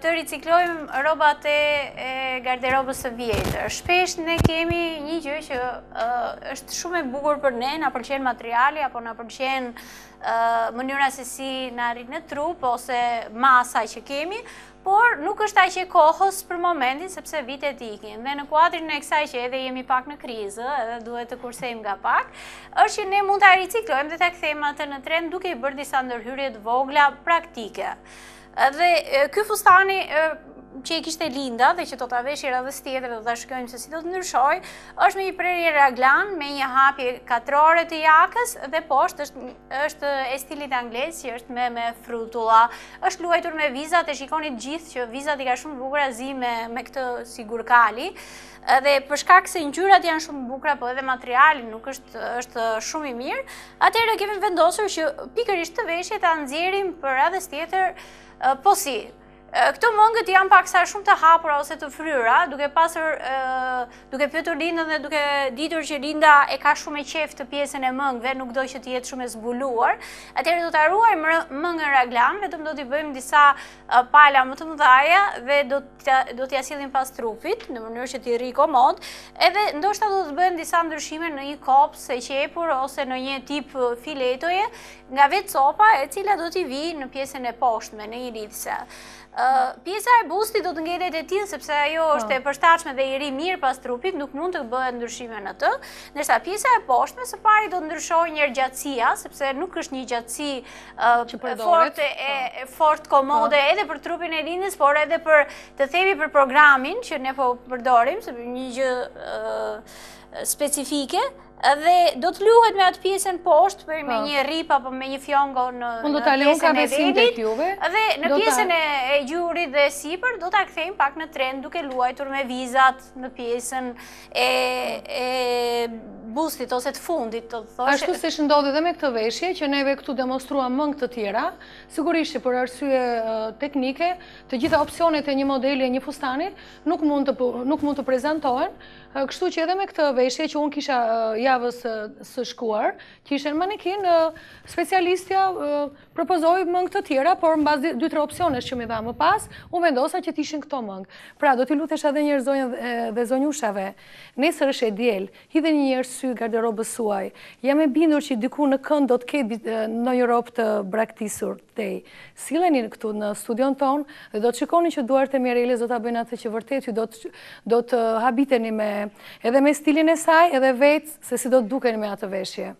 Të riciklojmë robat e garderobës së vjetër. Shpesh ne kemi një gjë që është shumë e bukur për ne, na pëlqen materiali apo na pëlqen mënyra se si na rrit në trup ose masa që kemi, por nuk është aq e kohës për momentin sepse vitet ikin. Dhe në kuadrin e kësaj që edhe jemi pak në krizë, edhe duhet të kursejmë nga pak, është që ne mund ta riciklojmë dhe ta kthejmë atë në trend duke i bërë disa ndërhyrje të vogla praktike. Dhe ky fustani që i kishte Linda dhe që do ta veshë radhës tjetër dhe do ta shikojmë se si do të ndryshoj, është me një prerje raglan, me një hapje katrore të jakës dhe poshtë është e stilit anglez që është me frutulla. Është luajtur me vizat, e shikoni të gjithë që vizat i ka shumë bukura zi me këtë si gurkali. Dhe për shkak se ngjyrat janë shumë bukura, po edhe materiali nuk është shumë i mirë, atëherë kemi vendosur që pikërisht të veshje ta nxjerrim për radhës tjetër. Po si, këto mëngët janë paksa shumë të hapura ose të fryra, duke pyetur Lindën dhe duke ditur që Linda e ka shumë e qejf të pjesën e mëngëve, nuk do që të jetë shumë e zbuluar. Atëherë do ta ruajmë mëngën raglan, vetëm do t'i bëjmë disa pala më të mëdha dhe do t'ia sillim pas trupit në mënyrë që t'i rri komod, edhe ndoshta do të bëjmë disa ndryshime në një kopës e qepur ose në një tip filetoje nga vetë copa e cila do t'i vi në pjesën e poshtme, në një lidhse. Pjesa e bustit do të ngelet e tillë sepse ajo është e përshtatshme dhe i ri mirë pas trupit, nuk mund të bëhet ndryshime në të, ndërsa pjesa e poshtme së pari do të ndryshojë një gjatësia, sepse nuk është një gjatësi fort komode edhe për trupin e Lindës, por edhe për të themi për programin që ne po përdorim, sepse një gjë specifike. Dhe do të luhet me atë pjesën poshtë për me një rip apo me një fjongo në pjesën e vedit dhe në pjesën e gjurit dhe sipër do ta kthejmë pak në trend duke luajtur me vizat në pjesën e bustit ose të fundit, të thosh. Ashtu siç ndodhi edhe me këtë veshje që neve këtu demonstruam mëngë të tjera, sigurisht që për arsye teknike, të gjitha opsionet e një modeli e një fustani nuk mund të prezantohen, kështu që edhe me këtë veshje që unë kisha javës së shkuar, që ishte në manekin, specialistja propozoi mëngë të tjera, por mbas 2-3 opsionesh që më dha më pas, unë vendosa që t'ishin këto mëngë. Pra, do t'i lutesh edhe një herë zonjën dhe zonjushave, nesër është e diel, hidhe një herë sy garderobës suaj. Jam e bindur që diku në kënd do të ketë ndonjë robë të braktisur tej. Silleni këtu në studion ton dhe do të shikoni që duart e Mireles do ta bëjnë atë që vërtet ju do të habiteni edhe me stilin e saj, edhe vetë se si do të dukeni me atë veshje.